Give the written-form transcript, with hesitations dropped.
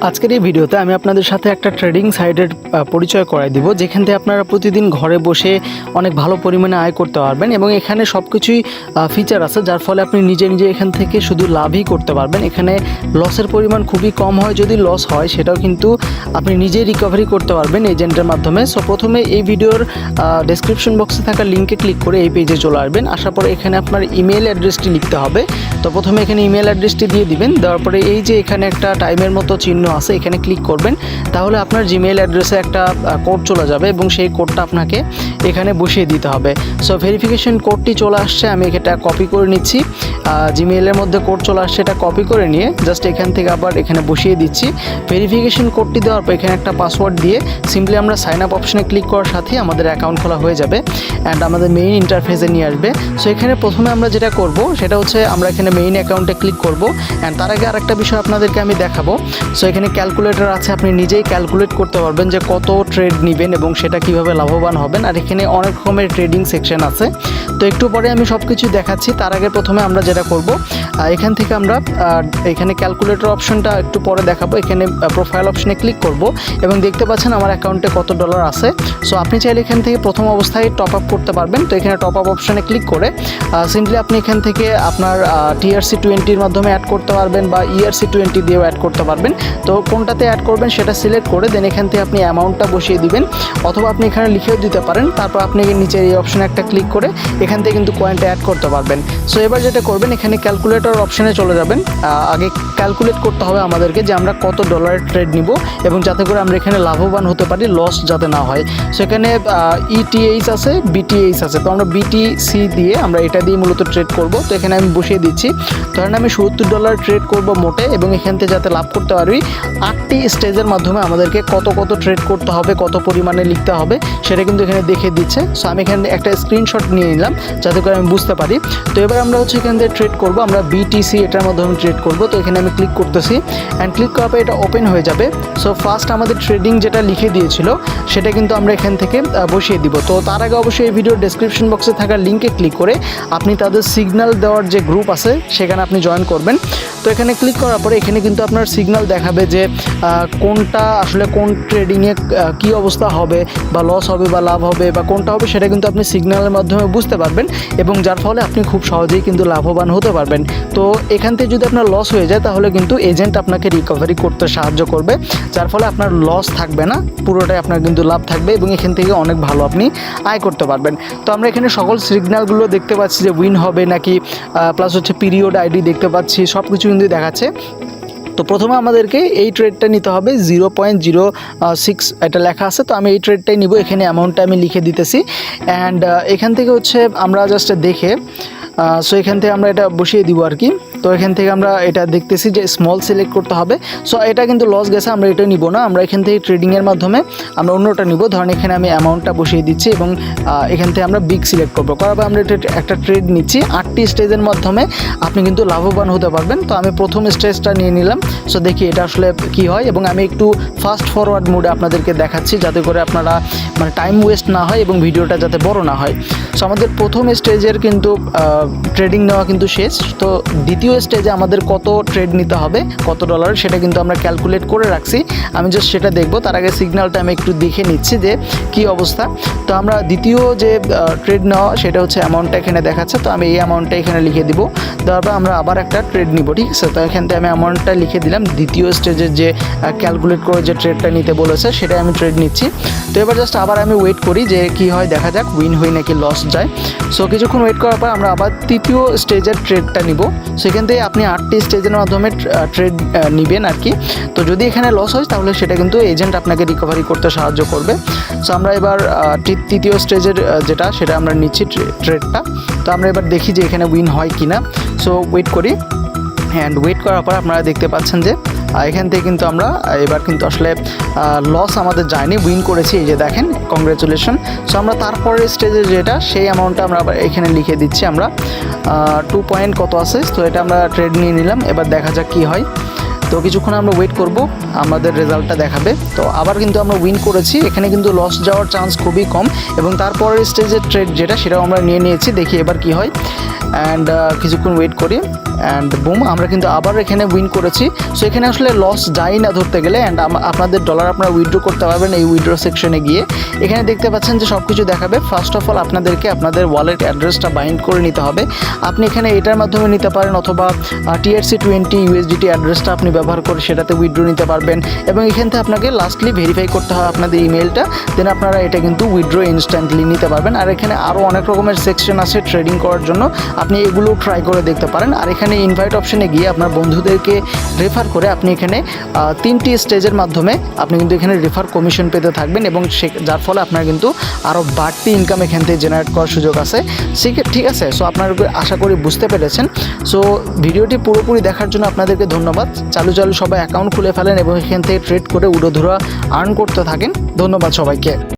আজকের এই ভিডিওতে আমি আপনাদের সাথে একটা ট্রেডিং সাইটের পরিচয় করাই দিব, যেখান থেকে আপনারা প্রতিদিন ঘরে বসে অনেক ভালো পরিমাণে আয় করতে পারবেন এবং এখানে সব কিছুই ফিচার আছে, যার ফলে আপনি নিজে নিজে এখান থেকে শুধু লাভই করতে পারবেন। এখানে লসের পরিমাণ খুবই কম হয়, যদি লস হয় সেটাও কিন্তু আপনি নিজেই রিকভারি করতে পারবেন এজেন্টের মাধ্যমে। সো প্রথমে এই ভিডিওর ডেসক্রিপশন বক্সে থাকা লিঙ্কে ক্লিক করে এই পেজে চলে আসবেন। আসার পরে এখানে আপনার ইমেল অ্যাড্রেসটি লিখতে হবে। তো প্রথমে এখানে ইমেল অ্যাড্রেসটি দিয়ে দিবেন। দেওয়ার পরে এই যে এখানে একটা টাইমের মতো চিহ্ন আছে, এখানে ক্লিক করবেন। তাহলে আপনার জিমেইল অ্যাড্রেসে একটা কোড চলে যাবে এবং সেই কোডটা আপনাকে এখানে বসিয়ে দিতে হবে। সো ভেরিফিকেশন কোডটি চলে আসছে, আমি এটা কপি করে নিচ্ছি। জিমেইলের মধ্যে কোড চলে আসছে, এটা কপি করে নিয়ে জাস্ট এখান থেকে আবার এখানে বসিয়ে দিচ্ছি। ভেরিফিকেশন কোডটি দেওয়ার পর এখানে একটা পাসওয়ার্ড দিয়ে সিম্পলি আমরা সাইন আপ অপশনে ক্লিক করার সাথেই আমাদের অ্যাকাউন্ট খোলা হয়ে যাবে অ্যান্ড আমাদের মেইন ইন্টারফেসে নিয়ে আসবে। সো এখানে প্রথমে আমরা যেটা করব সেটা হচ্ছে আমরা এখানে মেইন অ্যাকাউন্টে ক্লিক করব অ্যান্ড তার আগে আরেকটা বিষয় আপনাদেরকে আমি দেখাবো। সো এখানে ক্যালকুলেটর আছে, আপনি নিজেই ক্যালকুলেট করতে পারবেন যে কত ট্রেড নেবেন এবং সেটা কিভাবে লাভবান হবেন। আর এখানে অনেক রকমের ট্রেডিং সেকশন আছে, তো একটু পরে আমি সব কিছু দেখাচ্ছি। তার আগে প্রথমে আমরা যেটা করব এখান থেকে আমরা এখানে ক্যালকুলেটর অপশনটা একটু পরে দেখাবো। এখানে প্রোফাইল অপশনে ক্লিক করব এবং দেখতে পাচ্ছেন আমার অ্যাকাউন্টে কত ডলার আছে। সো আপনি চাইলে এখান থেকে প্রথম অবস্থায় টপ আপ করতে পারবেন। তো এখানে টপ আপ অপশনে ক্লিক করে সিম্পলি আপনি এখান থেকে আপনার TRC20 মাধ্যমে অ্যাড করতে পারবেন বা ERC20 দিয়েও অ্যাড করতে পারবেন। তো কোনটাতে অ্যাড করবেন সেটা সিলেক্ট করে দেন এখান থেকে আপনি অ্যামাউন্টটা বসিয়ে দিবেন, অথবা আপনি এখানে লিখেও দিতে পারেন। তারপর আপনি নিচের এই অপশনে একটা ক্লিক করে এখান থেকে কিন্তু কয়েনটা অ্যাড করতে পারবেন। সো এবার যেটা করবেন এখানে ক্যালকুলেটর অপশনে চলে যাবেন। আগে ক্যালকুলেট করতে হবে আমাদেরকে যে আমরা কত ডলারের ট্রেড নিব এবং যাতে করে আমরা এখানে লাভবান হতে পারি, লস যাতে না হয়। সো এখানে ETH আছে, BTH আছে। তো আমরা BTC দিয়ে আমরা এটা দিয়ে মূলত ট্রেড করব। তো এখানে আমি বসিয়ে দিচ্ছি, ধরেন আমি $70 ট্রেড করব মোটে এবং এখান থেকে যাতে লাভ করতে পারি 8টি স্টেজের মাধ্যমে আমাদেরকে কত ট্রেড করতে হবে, কত পরিমাণে লিখতে হবে সেটা কিন্তু এখানে দেখে দিচ্ছে। সো আমি এখানে একটা স্ক্রিনশট নিয়ে নিলাম যাতে করে আমি বুঝতে পারি। তো এবার আমরা হচ্ছে এখান থেকে ট্রেড করব, আমরা BTC এটার মাধ্যমে ট্রেড করব। তো এখানে আমি ক্লিক করতেছি অ্যান্ড ক্লিক করার পর এটা ওপেন হয়ে যাবে। সো ফার্স্ট আমাদের ট্রেডিং যেটা লিখে দিয়েছিল সেটা কিন্তু আমরা এখান থেকে বসিয়ে দিব। তো তার আগে অবশ্যই এই ভিডিওর ডেসক্রিপশন বক্সে থাকা লিঙ্কে ক্লিক করে আপনি তাদের সিগন্যাল দেওয়ার যে গ্রুপ আছে সেখানে আপনি জয়েন করবেন। তো এখানে ক্লিক করার পরে এখানে কিন্তু আপনার সিগন্যাল দেখাবে যে কোনটা আসলে কোন ট্রেডিংয়ে কী অবস্থা হবে বা লস হবে বা লাভ হবে বা কোনটা হবে সেটা কিন্তু আপনি সিগন্যালের মাধ্যমে বুঝতে পারবেন এবং যার ফলে আপনি খুব সহজেই কিন্তু লাভবান হতে পারবেন। তো এখান থেকে যদি আপনার লস হয়ে যায় তাহলে কিন্তু এজেন্ট আপনাকে রিকভারি করতে সাহায্য করবে, যার ফলে আপনার লস থাকবে না, পুরোটাই আপনার কিন্তু লাভ থাকবে এবং এখান থেকে অনেক ভালো আপনি আয় করতে পারবেন। তো আমরা এখানে সকল সিগন্যালগুলো দেখতে পাচ্ছি যে উইন হবে নাকি, প্লাস হচ্ছে পিরিয়ড আইডি দেখতে পাচ্ছি, সব কিছু কিন্তু দেখাচ্ছে। তো প্রথমে আমাদেরকে এই ট্রেডটা নিতে হবে, 0.06 এটা লেখা আছে। তো আমি এই ট্রেডটাই নিব, এখানে অ্যামাউন্টটা আমি লিখে দিতেছি অ্যান্ড এখান থেকে হচ্ছে আমরা জাস্ট দেখে সো এখান থেকে আমরা এটা বসিয়ে দিব আর কি। তো এখান থেকে আমরা এটা দেখতেছি যে স্মল সিলেক্ট করতে হবে। সো এটা কিন্তু লস গেছে, আমরা এটা নিব না, আমরা এখান থেকে ট্রেডিংয়ের মাধ্যমে আমরা অন্যটা নিব। ধরেন এখানে আমি অ্যামাউন্টটা বসিয়ে দিচ্ছি এবং এখান থেকে আমরা বিগ সিলেক্ট করবো। করার পর আমরা একটা ট্রেড নিচ্ছি 8টি স্টেজের মাধ্যমে আপনি কিন্তু লাভবান হতে পারবেন। তো আমি প্রথম স্টেজটা নিয়ে নিলাম। সো দেখি এটা আসলে কি হয় এবং আমি একটু ফাস্ট ফরওয়ার্ড মোডে আপনাদেরকে দেখাচ্ছি যাতে করে আপনারা মানে টাইম ওয়েস্ট না হয় এবং ভিডিওটা যাতে বড় না হয়। সো আমাদের প্রথম স্টেজের কিন্তু ট্রেডিং নেওয়া কিন্তু শেষ। তো দ্বিতীয় স্টেজে আমাদের কত ট্রেড নিতে হবে, কত ডলার, সেটা কিন্তু আমরা ক্যালকুলেট করে রাখছি। আমি জাস্ট সেটা দেখব, তার আগে সিগন্যালটা আমি একটু দেখে নিচ্ছি যে কী অবস্থা। তো আমরা দ্বিতীয় যে ট্রেড নেওয়া সেটা হচ্ছে অ্যামাউন্টটা এখানে দেখাচ্ছে। তো আমি এই অ্যামাউন্টটা এখানে লিখে দিব, দেওয়ার পর আমরা আবার একটা ট্রেড নিব, ঠিক আছে। তো এখান থেকে আমি অ্যামাউন্টটা লিখে দিলাম, দ্বিতীয় স্টেজের যে ক্যালকুলেট করে যে ট্রেডটা নিতে বলেছে সেটাই আমি ট্রেড নিচ্ছি। তো এবার জাস্ট আবার আমি ওয়েট করি যে কী হয়, দেখা যাক উইন হই নাকি লস যায়। সো কিছুক্ষণ ওয়েট করার পর আমরা আবার তৃতীয় স্টেজের ট্রেডটা নিব। সেখান থেকে আপনি 8টি স্টেজের মাধ্যমে ট্রেড নেবেন আর কি। তো যদি এখানে লস হয় তাহলে সেটা কিন্তু এজেন্ট আপনাকে রিকভারি করতে সাহায্য করবে। সো আমরা এবার তৃতীয় স্টেজের যেটা সেটা আমরা নিচ্ছি ট্রেডটা। তো আমরা এবার দেখি যে এখানে উইন হয় কি না। সো ওয়েট করি অ্যান্ড ওয়েট করার পর আপনারা দেখতে পাচ্ছেন যে এখান থেকে কিন্তু আমরা এবার কিন্তু আসলে লস আমাদের যায়নি, উইন করেছি, এই যে দেখেন, কংগ্রেচুলেশন। সো আমরা তারপরের স্টেজে যেটা সেই অ্যামাউন্টটা আমরা আবার এখানে লিখে দিচ্ছি। আমরা 2 পয়েন্ট কত আছে, তো এটা আমরা ট্রেড নিয়ে নিলাম। এবার দেখা যাক কী হয়। তো কিছুক্ষণ আমরা ওয়েট করব, আমাদের রেজাল্টটা দেখাবে। তো আবার কিন্তু আমরা উইন করেছি, এখানে কিন্তু লস যাওয়ার চান্স খুবই কম। এবং তারপরের স্টেজের ট্রেড যেটা, সেটাও আমরা নিয়ে নিয়েছি, দেখি এবার কি হয়। অ্যান্ড কিছুক্ষণ ওয়েট করি, অ্যান্ড বুম, আমরা কিন্তু আবার এখানে উইন করেছি। সো এখানে আসলে লস যাই না ধরতে গেলে। অ্যান্ড আপনাদের ডলার আপনারা উইথড্র করতে পারবেন এই উইথড্র সেকশনে গিয়ে। এখানে দেখতে পাচ্ছেন যে সব কিছু দেখাবে। ফার্স্ট অফ অল আপনাদেরকে আপনাদের ওয়ালেট অ্যাড্রেসটা বাইন্ড করে নিতে হবে। আপনি এখানে এটার মাধ্যমে নিতে পারেন, অথবা TRC20 USDT অ্যাড্রেসটা আপনি ব্যবহার করে সেটাতে উইথড্র নিতে পারবেন। এবং এখান থেকে আপনাকে লাস্টলি ভেরিফাই করতে হবে আপনাদের ইমেলটা, দেন আপনারা এটা কিন্তু উইথড্র ইনস্ট্যান্টলি নিতে পারবেন। আর এখানে আরও অনেক রকমের সেকশন আছে ট্রেডিং করার জন্য, আপনি এগুলো ট্রাই করে দেখতে পারেন। আর এখানে ইনভাইট অপশনে গিয়ে আপনার বন্ধুদেরকে রেফার করে আপনি এখানে 3টি স্টেজের মাধ্যমে আপনি কিন্তু এখানে রেফার কমিশন পেতে থাকবেন, এবং যার ফলে আপনার কিন্তু আরও বাড়তি ইনকাম এখান থেকে জেনারেট করার সুযোগ আছে। ঠিক আছে, সো আপনারা আশা করি বুঝতে পেরেছেন। সো ভিডিওটি পুরোপুরি দেখার জন্য আপনাদেরকে ধন্যবাদ। চালু সবাই অ্যাকাউন্ট খুলে ফেলেন এবং এখান থেকে ট্রেড করে উড়োধুরা আর্ন করতে থাকেন। ধন্যবাদ সবাইকে।